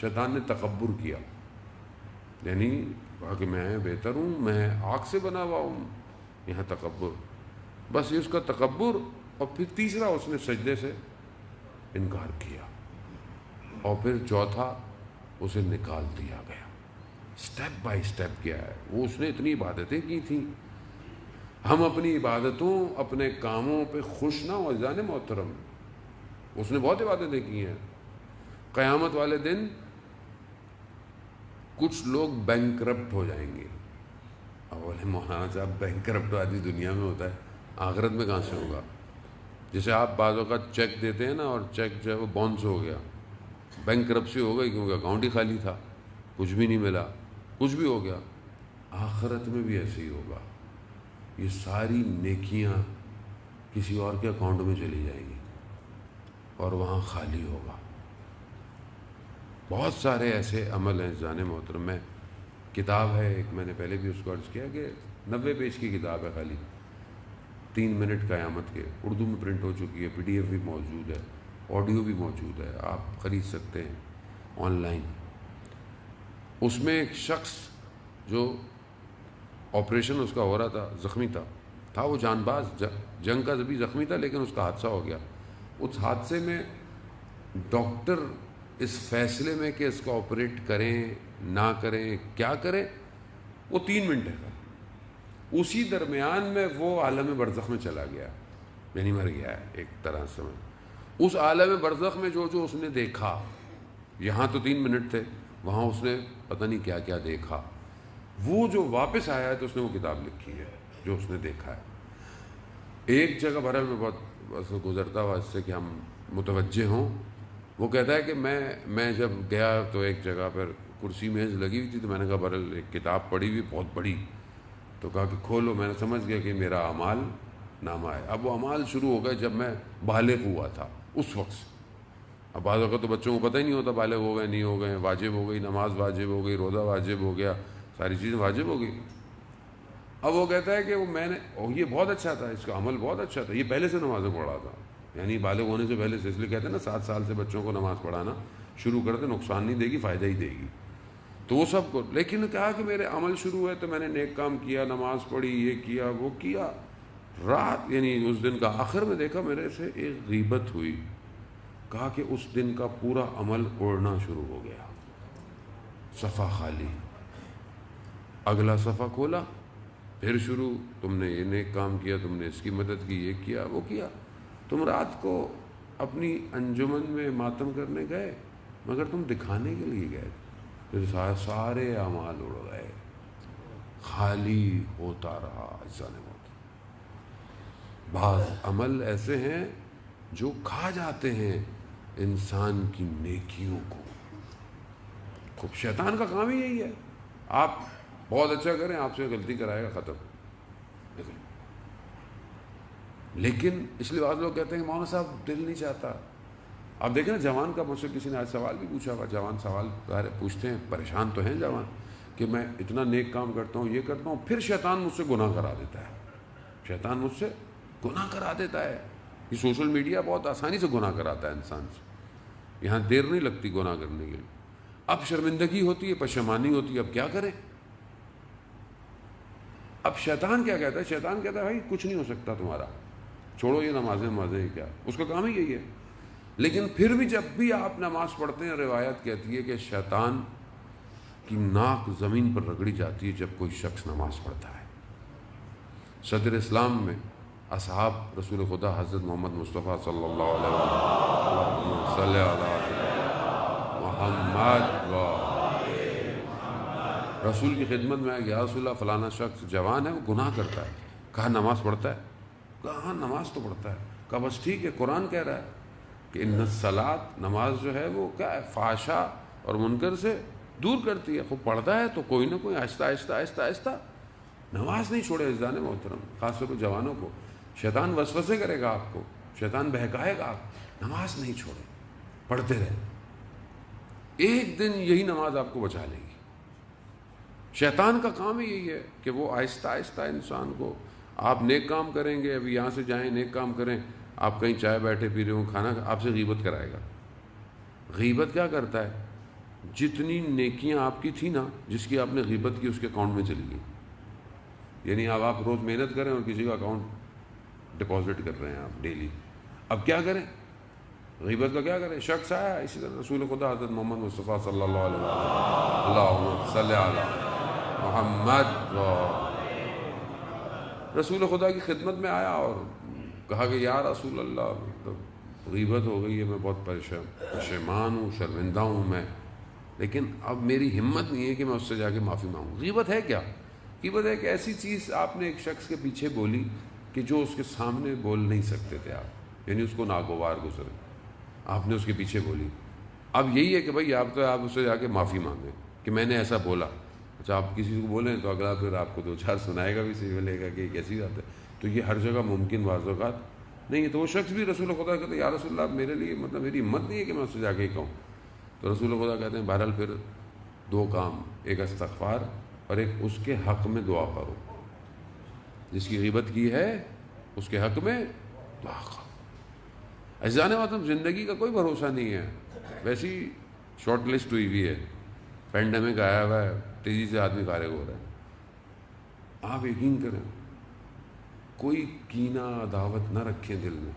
شیطان نے تکبر کیا، یعنی کہا کہ میں بہتر ہوں، میں آگ سے بنا ہوا ہوں، یہاں تکبر، بس یہ اس کا تکبر۔ اور پھر تیسرا اس نے سجدے سے انکار کیا، اور پھر چوتھا اسے نکال دیا گیا۔ سٹیپ بائی سٹیپ کیا ہے وہ، اس نے اتنی عبادتیں کی تھیں۔ ہم اپنی عبادتوں اپنے کاموں پہ خوش نہ ہو جانے محترم، اس نے بہت عبادتیں کی ہیں۔ قیامت والے دن کچھ لوگ بینکرپٹ ہو جائیں گے۔ اب بولے مولانا صاحب بینکرپٹ آدمی دنیا میں ہوتا ہے، آخرت میں کہاں سے ہوگا؟ جیسے آپ بعض اوقات چیک دیتے ہیں نا، اور چیک جو ہے وہ باؤنس ہو گیا، بینکرپسی ہو گئی کیونکہ اکاؤنٹ ہی خالی تھا، کچھ بھی نہیں ملا، کچھ بھی ہو گیا۔ آخرت میں بھی ایسے ہی ہوگا، یہ ساری نیکیاں کسی اور کے اکاؤنٹ میں چلی جائیں گی اور وہاں خالی ہوگا۔ بہت سارے ایسے عمل ہیں جانے محترم، میں کتاب ہے ایک، میں نے پہلے بھی اس کو عرض کیا کہ 90 پیج کی کتاب ہے، خالی 3 منٹ قیامت کے، اردو میں پرنٹ ہو چکی ہے، PDF بھی موجود ہے، آڈیو بھی موجود ہے، آپ خرید سکتے ہیں آن لائن۔ اس میں ایک شخص جو آپریشن اس کا ہو رہا تھا، زخمی تھا وہ جان باز، جنگ کا بھی زخمی تھا، لیکن اس کا حادثہ ہو گیا۔ اس حادثے میں ڈاکٹر اس فیصلے میں کہ اس کا آپریٹ کریں نہ کریں کیا کریں، وہ 3 منٹ ہے۔ اسی درمیان میں وہ عالم برزخ میں چلا گیا، یعنی مر گیا ہے ایک طرح سے۔ اس عالم برزخ میں جو اس نے دیکھا، یہاں تو 3 منٹ تھے، وہاں اس نے پتہ نہیں کیا کیا دیکھا، وہ جو واپس آیا ہے تو اس نے وہ کتاب لکھی ہے جو اس نے دیکھا ہے۔ ایک جگہ بہرحال میں بہت گزرتا ہوا اس سے کہ ہم متوجہ ہوں، وہ کہتا ہے کہ میں جب گیا تو ایک جگہ پر کرسی میز لگی ہوئی تھی، تو میں نے کہا بہرحال ایک کتاب پڑھی ہوئی بہت بڑی، تو کہا کہ کھولو۔ میں نے سمجھ گیا کہ میرا اعمال نامہ ہے۔ اب وہ اعمال شروع ہو گئے جب میں بالغ ہوا تھا اس وقت۔ اب بعض اوقات تو بچوں کو پتہ ہی نہیں ہوتا بالغ ہو گئے نہیں ہو گئے، واجب ہو گئی نماز، واجب ہو گئی روزہ، واجب ہو گیا، ساری چیزیں واجب ہو گئی۔ اب وہ کہتا ہے کہ وہ میں نے، یہ بہت اچھا تھا، اس کا عمل بہت اچھا تھا، یہ پہلے سے نمازیں پڑھا تھا، یعنی بالغ ہونے سے پہلے سے، اس لیے کہتے ہیں نا 7 سال سے بچوں کو نماز پڑھانا شروع کرتے، نقصان نہیں دے گی فائدہ ہی دے گی، تو وہ سب کو۔ لیکن کہا کہ میرے عمل شروع ہے تو میں نے نیک کام کیا، نماز پڑھی، یہ کیا وہ کیا، رات یعنی اس دن کا آخر میں دیکھا میرے سے ایک غیبت ہوئی۔ کہا کہ اس دن کا پورا عمل اڑنا شروع ہو گیا، صفحہ خالی، اگلا صفحہ کھولا، پھر شروع، تم نے یہ نیک کام کیا، تم نے اس کی مدد کی، یہ کیا وہ کیا، تم رات کو اپنی انجمن میں ماتم کرنے گئے مگر تم دکھانے کے لیے گئے، پھر سارے اعمال اڑ گئے، خالی ہوتا رہا۔ انسان موت، بعض عمل ایسے ہیں جو کھا جاتے ہیں انسان کی نیکیوں کو۔ خوب شیطان کا کام ہی یہی ہے، آپ بہت اچھا کریں، آپ سے غلطی کرائے گا، ختم۔ لیکن اس لیے بعض لوگ کہتے ہیں کہ مولانا صاحب دل نہیں چاہتا۔ آپ دیکھیں نا، جوان کا مجھ سے کسی نے آج سوال بھی پوچھا ہوا، جوان سوال پوچھتے ہیں، پریشان تو ہیں جوان کہ میں اتنا نیک کام کرتا ہوں، یہ کرتا ہوں، پھر شیطان مجھ سے گناہ کرا دیتا ہے، شیطان مجھ سے گناہ کرا دیتا ہے۔ یہ سوشل میڈیا بہت آسانی سے گناہ کراتا ہے انسان سے، یہاں دیر نہیں لگتی گناہ کرنے کے لیے۔ اب شرمندگی ہوتی ہے، پشیمانی ہوتی ہے، اب کیا کریں؟ اب شیطان کیا کہتا ہے؟ شیطان کہتا ہے بھائی کچھ نہیں ہو سکتا تمہارا، چھوڑو یہ نمازیں کیا، اس کا کام ہی یہی ہے۔ لیکن پھر بھی جب بھی آپ نماز پڑھتے ہیں، روایت کہتی ہے کہ شیطان کی ناک زمین پر رگڑی جاتی ہے جب کوئی شخص نماز پڑھتا ہے۔ صدر اسلام میں اصحاب رسول خدا حضرت محمد مصطفیٰ صلی اللہ علیہ وسلم محمد رسول کی خدمت میں آیا، یا رسول اللہ فلانا شخص جوان ہے، وہ گناہ کرتا ہے۔ کہا نماز پڑھتا ہے؟ کہا ہاں نماز تو پڑھتا ہے۔ کہا بس ٹھیک ہے، قرآن کہہ رہا ہے کہ ان الصلاۃ، نماز جو ہے وہ کیا ہے، فحشاء اور منکر سے دور کرتی ہے۔ خوب پڑھتا ہے تو کوئی نہ کوئی آہستہ آہستہ آہستہ آہستہ نماز نہیں چھوڑے۔ عزیزان محترم، خاص طور پر جوانوں کو، شیطان وسوسے کرے گا آپ کو، شیطان بہکائے گا آپ، نماز نہیں چھوڑے، پڑھتے رہیں، ایک دن یہی نماز آپ کو بچا لے گی۔ شیطان کا کام ہی یہی ہے کہ وہ آہستہ آہستہ انسان کو، آپ نیک کام کریں گے، ابھی یہاں سے جائیں نیک کام کریں، آپ کہیں چائے بیٹھے پی رہے ہوں، کھانا، آپ سے غیبت کرائے گا۔ غیبت کیا کرتا ہے؟ جتنی نیکیاں آپ کی تھیں نا، جس کی آپ نے غیبت کی، اس کے اکاؤنٹ میں چلی گئی. یعنی اب آپ روز محنت کریں اور کسی کا اکاؤنٹ ڈپازٹ کر رہے ہیں آپ ڈیلی. اب کیا کریں؟ غیبت کا کیا کریں؟ شخص آیا اسی طرح رسول خدا حضرت محمد مصطفیٰ صلی اللہ علیہ وسلم، اللہم صلی علی محمد، رسول خدا کی خدمت میں آیا اور کہا کہ یا رسول اللہ، غیبت ہو گئی ہے، میں بہت پشیمان ہوں، شرمندہ ہوں میں، لیکن اب میری ہمت نہیں ہے کہ میں اس سے جا کے معافی مانگوں. غیبت ہے کیا؟ غیبت ہے کہ ایسی چیز آپ نے ایک شخص کے پیچھے بولی کہ جو اس کے سامنے بول نہیں سکتے تھے آپ، یعنی اس کو ناگوار گزرے، آپ نے اس کے پیچھے بولی. اب یہی ہے کہ بھائی آپ اس سے جا کے معافی مانگیں کہ میں نے ایسا بولا. اچھا، آپ کسی کو بولیں تو اگلا پھر آپ کو دو چار سنائے گا بھی، صحیح بولے گا کہ یہ کیسی بات ہے. تو یہ ہر جگہ ممکن بعض اوقات نہیں ہے. تو وہ شخص بھی رسول خدا کہتے ہیں یا رسول اللہ، میرے لیے مطلب میری ہمت نہیں ہے کہ میں اس سے جا کے کہوں. تو رسول خدا کہتے ہیں بہرحال پھر دو کام، ایک استغفار اور ایک اس کے حق میں دعا کرو. جس کی غیبت کی ہے اس کے حق میں دعا کرو. عزیزان محترم، زندگی کا کوئی بھروسہ نہیں ہے. ویسی شارٹ لسٹ ہوئی ہوئی ہے، پینڈیمک آیا ہوا ہے، تیزی سے آدمی فارغ ہو رہا ہے. آپ یقین کریں، کوئی کینہ عداوت نہ رکھیں دل میں.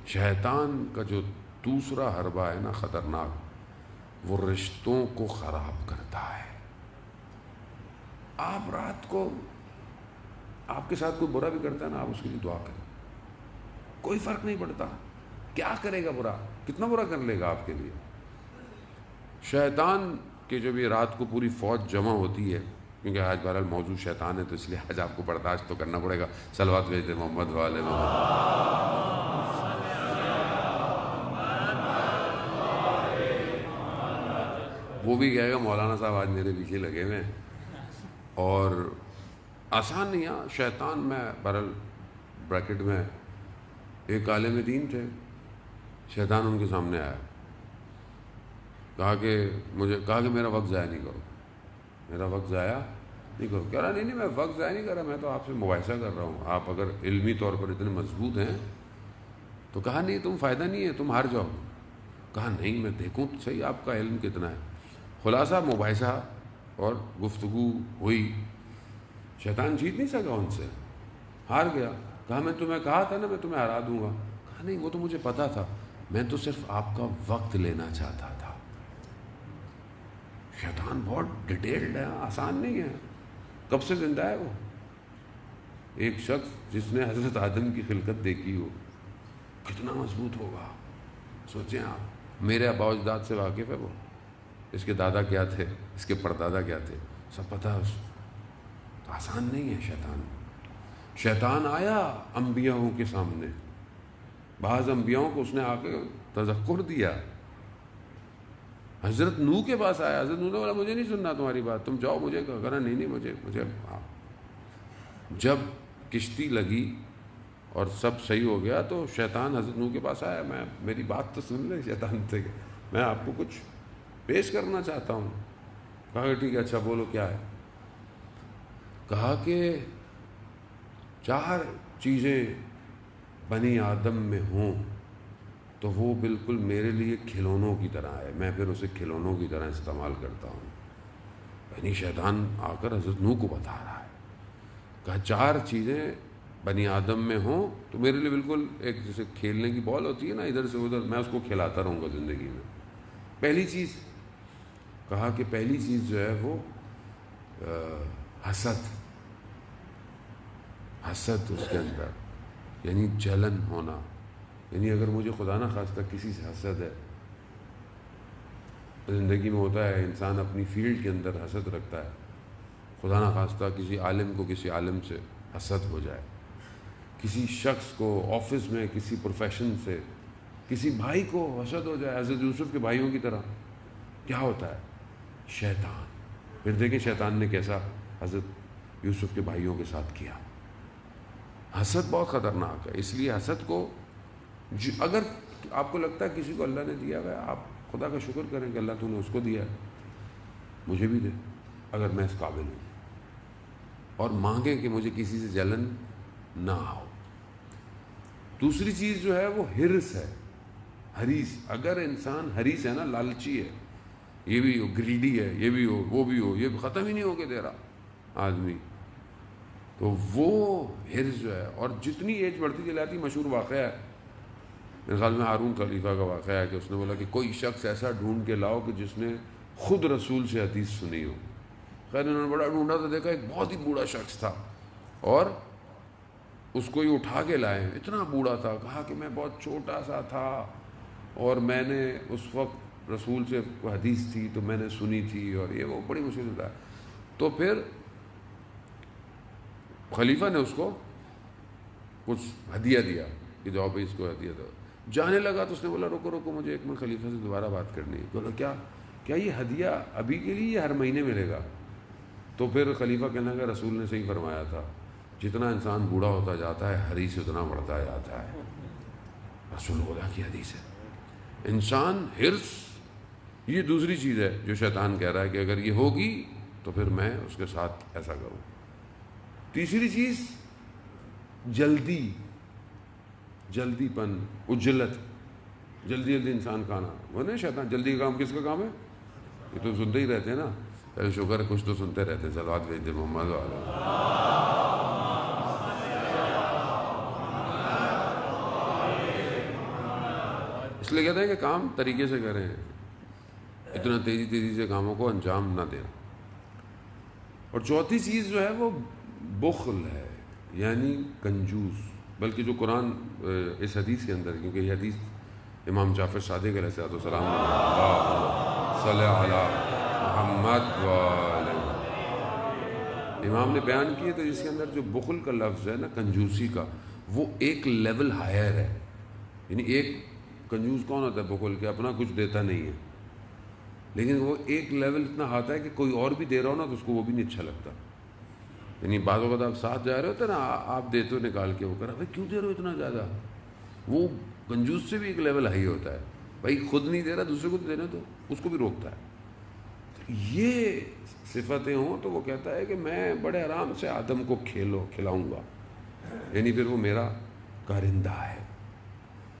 شیطان کا جو دوسرا حربہ ہے نا خطرناک، وہ رشتوں کو خراب کرتا ہے. آپ رات کو آپ کے ساتھ کوئی برا بھی کرتا ہے نا، آپ اس کے لیے دعا کریں، کوئی فرق نہیں پڑتا. کیا کرے گا برا؟ کتنا برا کر لے گا آپ کے لیے؟ شیطان کے جب یہ رات کو پوری فوج جمع ہوتی ہے، کیونکہ آج بہرحال موضوع شیطان ہے تو اس لیے آج آپ کو برداشت تو کرنا پڑے گا. صلوات بھیجتے محمد والے محمد. وہ بھی کہے گا مولانا صاحب آج میرے پیچھے لگے ہوئے ہیں. اور آسان نہیں ہے. شیطان میں بہرحال بریکٹ میں ایک عالم دین تھے، شیطان ان کے سامنے آیا، کہا کہ میرا وقت ضائع نہیں کرو، میرا وقت ضائع نہیں کرو. کہہ رہا نہیں میں وقت ضائع نہیں کر رہا، میں تو آپ سے مباحثہ کر رہا ہوں. آپ اگر علمی طور پر اتنے مضبوط ہیں تو کہا نہیں تم فائدہ نہیں ہے، تم ہار جاؤ. کہا نہیں میں دیکھوں تو صحیح آپ کا علم کتنا ہے. خلاصہ مباحثہ اور گفتگو ہوئی. شیطان جیت نہیں سکا ان سے، ہار گیا. کہا میں تمہیں کہا تھا نا میں تمہیں ہرا دوں گا. کہا نہیں وہ تو مجھے پتا تھا، میں تو صرف آپ کا وقت لینا چاہتا تھا. شیطان بہت ڈیٹیلڈ ہے، آسان نہیں ہے. کب سے زندہ ہے وہ؟ ایک شخص جس نے حضرت آدم کی خلقت دیکھی ہو، کتنا مضبوط ہوگا سوچیں آپ. میرے آباء و اجداد سے واقف ہے وہ، اس کے دادا کیا تھے، اس کے پردادا کیا تھے، سب پتہ ہے اس. تو آسان نہیں ہے شیطان آیا انبیاءوں کے سامنے، بعض انبیاءوں کو اس نے آ کے تذکر دیا. حضرت نوح کے پاس آیا، حضرت نوح نے بولا مجھے نہیں سننا تمہاری بات، تم جاؤ. مجھے کہا نہیں مجھے جب کشتی لگی اور سب صحیح ہو گیا تو شیطان حضرت نوح کے پاس آیا. میری بات تو سن لیں شیطان سے، میں آپ کو کچھ پیش کرنا چاہتا ہوں. کہا کہ ٹھیک ہے، اچھا بولو کیا ہے. کہا کہ 4 چیزیں بنی آدم میں ہوں تو وہ بالکل میرے لیے کھلونوں کی طرح ہے، میں پھر اسے کھلونوں کی طرح استعمال کرتا ہوں. یعنی شیطان آ کر حضرت نوح کو بتا رہا ہے. کہا 4 چیزیں بنی آدم میں ہوں تو میرے لیے بالکل ایک جیسے کھیلنے کی بال ہوتی ہے نا ادھر سے ادھر، میں اس کو کھلاتا رہوں گا زندگی میں. پہلی چیز، کہا کہ پہلی چیز جو ہے وہ حسد اس کے اندر، یعنی جلن ہونا. یعنی اگر مجھے خدا نہ خواستہ کسی سے حسد ہے، زندگی میں ہوتا ہے انسان اپنی فیلڈ کے اندر حسد رکھتا ہے، خدا نہ خواستہ کسی عالم کو کسی عالم سے حسد ہو جائے، کسی شخص کو آفس میں کسی پروفیشن سے کسی بھائی کو حسد ہو جائے، حضرت یوسف کے بھائیوں کی طرح. کیا ہوتا ہے؟ شیطان. پھر دیکھیں شیطان نے کیسا حضرت یوسف کے بھائیوں کے ساتھ کیا. حسد بہت خطرناک ہے. اس لیے حسد کو اگر آپ کو لگتا ہے کسی کو اللہ نے دیا ہوا ہے، آپ خدا کا شکر کریں کہ اللہ تو نے اس کو دیا ہے، مجھے بھی دے اگر میں اس قابل ہوں، اور مانگیں کہ مجھے کسی سے جلن نہ ہو. دوسری چیز جو ہے وہ حرص ہے، حریص. اگر انسان حریص ہے نا، لالچی ہے، یہ بھی ہو، گریڈی ہے، یہ بھی ہو، وہ بھی ہو، یہ ختم ہی نہیں ہو کے دے رہا آدمی. تو وہ حرص جو ہے، اور جتنی ایج بڑھتی چلی جاتی، مشہور واقعہ ہے میرے خیال میں ہارون خلیفہ کا واقعہ ہے کہ اس نے بولا کہ کوئی شخص ایسا ڈھونڈ کے لاؤ کہ جس نے خود رسول سے حدیث سنی ہو. خیر انہوں نے بڑا ڈھونڈا تو دیکھا ایک بہت ہی بوڑھا شخص تھا، اور اس کو یہ اٹھا کے لائے. اتنا بوڑھا تھا، کہا کہ میں بہت چھوٹا سا تھا اور میں نے اس وقت رسول سے حدیث تھی تو میں نے سنی تھی، اور یہ وہ بڑی مشکل تھا. تو پھر خلیفہ نے اس کو کچھ ہدیہ دیا کہ جاؤ بھائی اس کو ہدیہ دو. جانے لگا تو اس نے بولا رکو رکو، مجھے ایک منٹ خلیفہ سے دوبارہ بات کرنی ہے. بولا کیا یہ ہدیہ ابھی کے لیے ہر مہینے ملے گا؟ تو پھر خلیفہ کہنے لگا رسول نے صحیح فرمایا تھا، جتنا انسان بوڑھا ہوتا جاتا ہے حریص اتنا بڑھتا جاتا ہے. رسول خدا کی حدیث ہے. انسان حرص، یہ دوسری چیز ہے جو شیطان کہہ رہا ہے کہ اگر یہ ہوگی تو پھر میں اس کے ساتھ ایسا کروں. تیسری چیز جلدی پن، عجلت، جلدی انسان کھانا. وہ نہیں شیطان جلدی کا کام کس کا کام ہے؟ یہ تو سنتے ہی رہتے ہیں نا. پہلے شکر ہے کچھ تو سنتے رہتے ہیں. صلوات بھیج دے محمد والا. اس لیے کہتے ہیں کہ کام طریقے سے کریں، اتنا تیزی سے کاموں کو انجام نہ دیں. اور چوتھی چیز جو ہے وہ بخل ہے، یعنی کنجوس. بلکہ جو قرآن اس حدیث کے اندر، کیونکہ یہ حدیث امام جعفر صادق علیہ السلام صلی علی محمد امام نے بیان کی ہے، تو اس کے اندر جو بخل کا لفظ ہے نا، کنجوسی کا، وہ ایک لیول ہائر ہے. یعنی ایک کنجوس کون ہوتا ہے؟ بخل کے اپنا کچھ دیتا نہیں ہے، لیکن وہ ایک لیول اتنا آتا ہے کہ کوئی اور بھی دے رہا ہو نا تو اس کو وہ بھی نہیں اچھا لگتا. یعنی بعض اوقات آپ ساتھ جا رہے ہوتے نا، آپ دیتے ہو نکال کے، وہ کہہ رہا بھائی کیوں دے رہے ہو اتنا زیادہ. وہ کنجوس سے بھی ایک لیول ہائی ہوتا ہے، بھائی خود نہیں دے رہا دوسرے کو دینے تو اس کو بھی روکتا ہے. یہ صفتیں ہوں تو وہ کہتا ہے کہ میں بڑے آرام سے آدم کو کھلاؤں گا، یعنی پھر وہ میرا کارندہ ہے.